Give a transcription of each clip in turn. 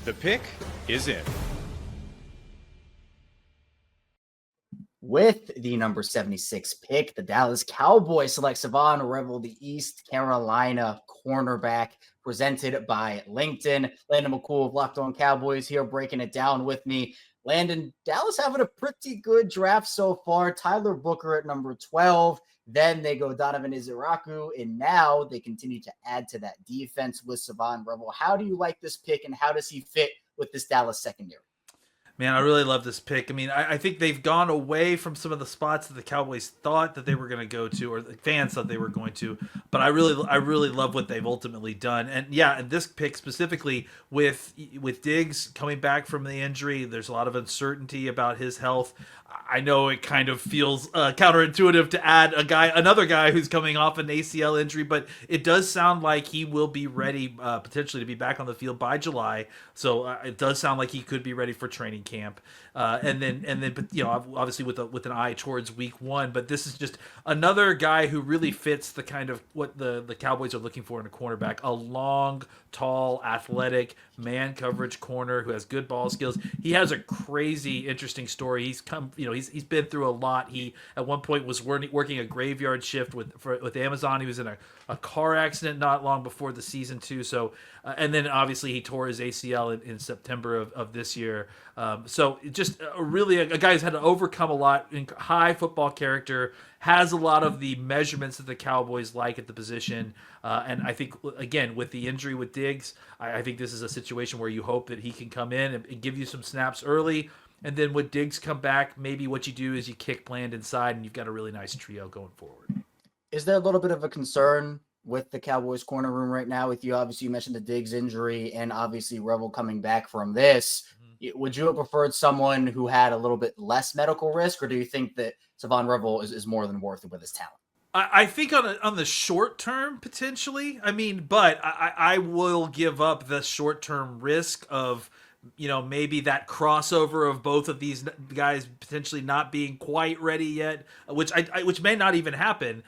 The pick is in. With the number 76 pick, the Dallas Cowboys select Shavon Revel, the East Carolina cornerback, presented by LinkedIn. Landon McCool of Locked On Cowboys here breaking it down with me. Landon, Dallas having a pretty good draft so far. Tyler Booker at number 12. Then they go Donovan Iziraku, and now they continue to add to that defense with Shavon Revel. How do you like this pick, and how does he fit with this Dallas secondary? Man, I really love this pick. I mean, I think they've gone away from some of the spots that the Cowboys thought that they were going to go to, or the fans thought they were going to. But I really love what they've ultimately done. And yeah, and this pick specifically with Diggs coming back from the injury, there's a lot of uncertainty about his health. I know it kind of feels counterintuitive to add another guy who's coming off an ACL injury, but it does sound like he will be ready potentially to be back on the field by July. So it does sound like he could be ready for training camp, and then, but obviously with an eye towards week 1. But this is just another guy who really fits the kind of what the Cowboys are looking for in a cornerback: a long, tall, athletic man coverage corner who has good ball skills. He has a crazy, interesting story. He's he's been through a lot. He at one point was working a graveyard shift with Amazon. He was in a car accident not long before the season too. So and then obviously he tore his ACL in September of this year. So just really a guy who's had to overcome a lot, in high football character, has a lot of the measurements that the Cowboys like at the position. And I think, again, with the injury with Diggs, I think this is a situation where you hope that he can come in and give you some snaps early. And then when Diggs come back, maybe what you do is you kick Bland inside and you've got a really nice trio going forward. Is there a little bit of a concern with the Cowboys corner room right now with you? Obviously, you mentioned the Diggs injury and obviously Revel coming back from this. Would you have preferred someone who had a little bit less medical risk, or do you think that Shavon Revel is more than worth it with his talent? I think on the short term, potentially. I mean, but I will give up the short term risk of, maybe that crossover of both of these guys potentially not being quite ready yet, which may not even happen,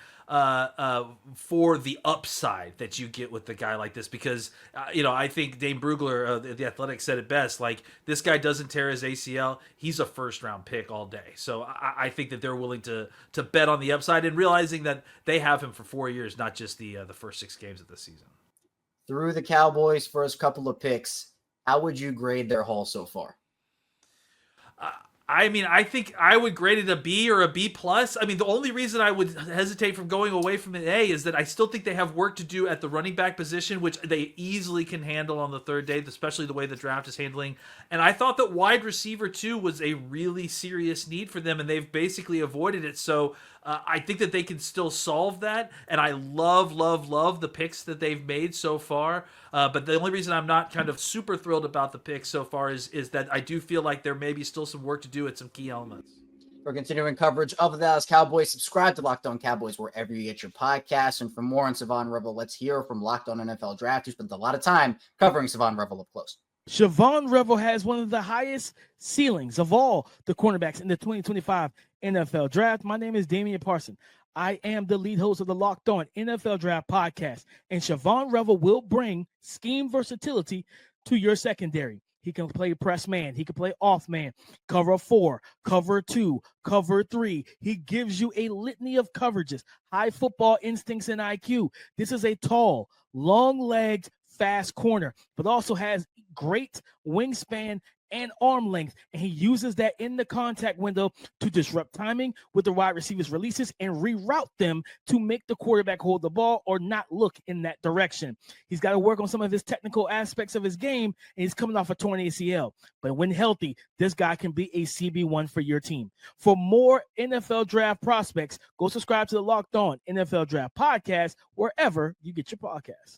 for the upside that you get with the guy like this. Because, I think Dane Brugler, the Athletic, said it best. Like, this guy doesn't tear his ACL, he's a first-round pick all day. So I think that they're willing to bet on the upside and realizing that they have him for 4 years, not just the first 6 games of the season. Through the Cowboys' first couple of picks, how would you grade their haul so far? I mean, I think I would grade it a B or a B plus. I mean, the only reason I would hesitate from going away from an A is that I still think they have work to do at the running back position, which they easily can handle on the third day, especially the way the draft is handling. And I thought that wide receiver too was a really serious need for them, and they've basically avoided it. So I think that they can still solve that. And I love the picks that they've made so far. But the only reason I'm not kind of super thrilled about the picks so far is that I do feel like there may be still some work to do at some key elements. For continuing coverage of the Dallas Cowboys, subscribe to Locked On Cowboys wherever you get your podcasts. And for more on Shavon Revel, let's hear from Locked On NFL Draft, who spent a lot of time covering Shavon Revel up close. Shavon Revel has one of the highest ceilings of all the cornerbacks in the 2025 NFL Draft. My name is Damian Parson. I am the lead host of the Locked On NFL Draft podcast, and Shavon Revel will bring scheme versatility to your secondary. He can play press man. He can play off man, cover 4, cover 2, cover 3. He gives you a litany of coverages, high football instincts and IQ. This is a tall, long-legged, fast corner, but also has great wingspan and arm length, and he uses that in the contact window to disrupt timing with the wide receivers' releases and reroute them to make the quarterback hold the ball or not look in that direction. He's got to work on some of his technical aspects of his game, and he's coming off a torn ACL. But when healthy, this guy can be a CB1 for your team. For more NFL Draft prospects, go subscribe to the Locked On NFL Draft podcast wherever you get your podcasts.